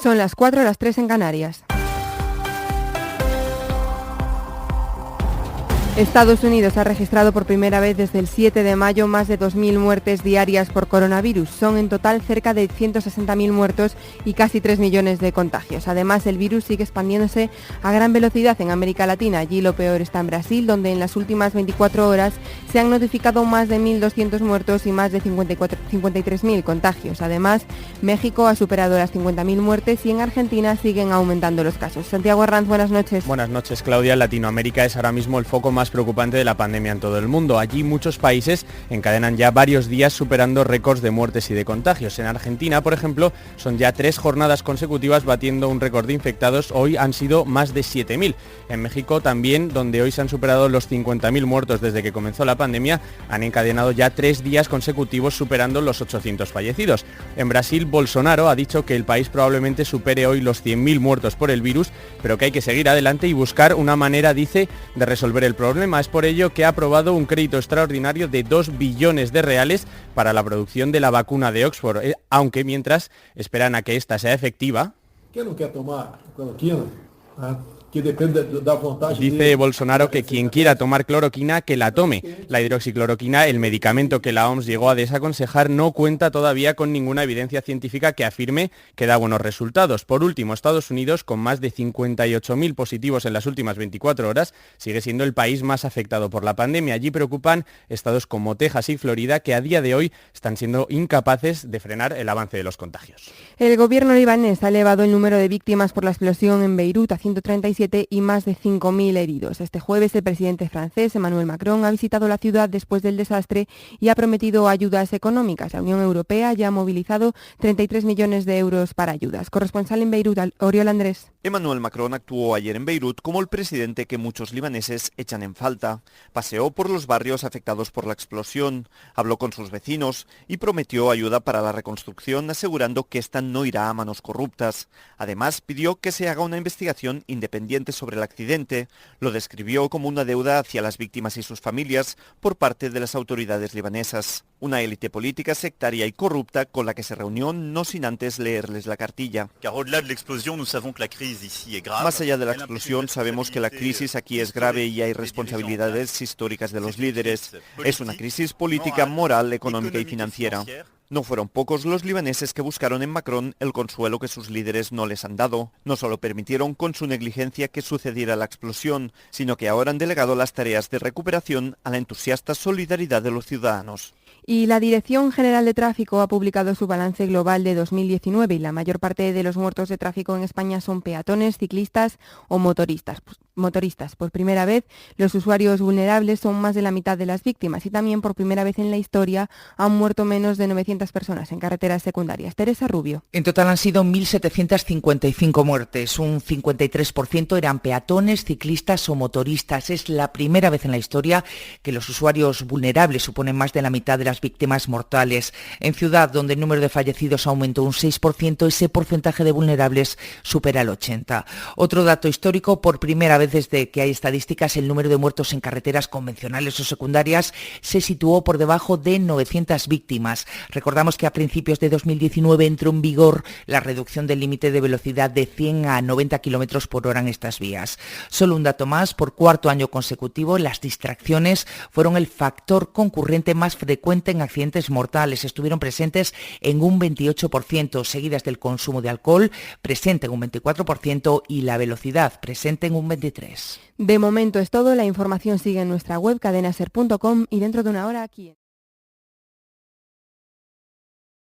Son las 4, las 3 en Canarias. Estados Unidos ha registrado por primera vez desde el 7 de mayo más de 2.000 muertes diarias por coronavirus. Son en total cerca de 160.000 muertos y casi 3 millones de contagios. Además, el virus sigue expandiéndose a gran velocidad en América Latina. Allí lo peor está en Brasil, donde en las últimas 24 horas se han notificado más de 1.200 muertos y más de 53.000 contagios. Además, México ha superado las 50.000 muertes y en Argentina siguen aumentando los casos. Santiago Herranz, buenas noches. Buenas noches, Claudia. Latinoamérica es ahora mismo el foco más preocupante de la pandemia en todo el mundo. Allí muchos países encadenan ya varios días superando récords de muertes y de contagios. En Argentina, por ejemplo, son ya 3 jornadas consecutivas batiendo un récord de infectados. Hoy han sido más de 7.000. En México también, donde hoy se han superado los 50.000 muertos desde que comenzó la pandemia, han encadenado ya 3 días consecutivos superando los 800 fallecidos. En Brasil, Bolsonaro ha dicho que el país probablemente supere hoy los 100.000 muertos por el virus, pero que hay que seguir adelante y buscar una manera, dice, de resolver el problema. Es por ello que ha aprobado un crédito extraordinario de 2 billones de reales para la producción de la vacuna de Oxford, aunque mientras esperan a que esta sea efectiva. ¿Quién no quiere tomar cloroquina? Que depende da vontade. Dice Bolsonaro que quien quiera tomar cloroquina, que la tome. La hidroxicloroquina, el medicamento que la OMS llegó a desaconsejar, no cuenta todavía con ninguna evidencia científica que afirme que da buenos resultados. Por último, Estados Unidos, con más de 58.000 positivos en las últimas 24 horas, sigue siendo el país más afectado por la pandemia. Allí preocupan estados como Texas y Florida, que a día de hoy están siendo incapaces de frenar el avance de los contagios. El gobierno libanés ha elevado el número de víctimas por la explosión en Beirut a 137 y más de 5.000 heridos. Este jueves el presidente francés Emmanuel Macron ha visitado la ciudad después del desastre y ha prometido ayudas económicas. La Unión Europea ya ha movilizado 33 millones de euros para ayudas. Corresponsal en Beirut, Oriol Andrés. Emmanuel Macron actuó ayer en Beirut como el presidente que muchos libaneses echan en falta. Paseó por los barrios afectados por la explosión, habló con sus vecinos y prometió ayuda para la reconstrucción, asegurando que esta no irá a manos corruptas. Además, pidió que se haga una investigación independiente sobre el accidente. Lo describió como una deuda hacia las víctimas y sus familias por parte de las autoridades libanesas. Una élite política sectaria y corrupta con la que se reunió no sin antes leerles la cartilla. Más allá de la explosión, sabemos que la crisis aquí es grave y hay responsabilidades históricas de los líderes. Es una crisis política, moral, económica y financiera. No fueron pocos los libaneses que buscaron en Macron el consuelo que sus líderes no les han dado. No solo permitieron con su negligencia que sucediera la explosión, sino que ahora han delegado las tareas de recuperación a la entusiasta solidaridad de los ciudadanos. Y la Dirección General de Tráfico ha publicado su balance global de 2019 y la mayor parte de los muertos de tráfico en España son peatones, ciclistas o motoristas. Por primera vez, los usuarios vulnerables son más de la mitad de las víctimas y también por primera vez en la historia han muerto menos de 900 personas en carreteras secundarias. Teresa Rubio. En total han sido 1.755 muertes. Un 53% eran peatones, ciclistas o motoristas. Es la primera vez en la historia que los usuarios vulnerables suponen más de la mitad de las víctimas mortales. En Ciudad, donde el número de fallecidos aumentó un 6%, ese porcentaje de vulnerables supera el 80%. Otro dato histórico, por primera vez desde que hay estadísticas, el número de muertos en carreteras convencionales o secundarias se situó por debajo de 900 víctimas. Recordamos que a principios de 2019 entró en vigor la reducción del límite de velocidad de 100 a 90 km por hora en estas vías. Solo un dato más, por cuarto año consecutivo, las distracciones fueron el factor concurrente más frecuente en accidentes mortales. Estuvieron presentes en un 28%, seguidas del consumo de alcohol, presente en un 24%, y la velocidad, presente en un 23%. De momento es todo. La información sigue en nuestra web cadenaser.com y dentro de una hora aquí.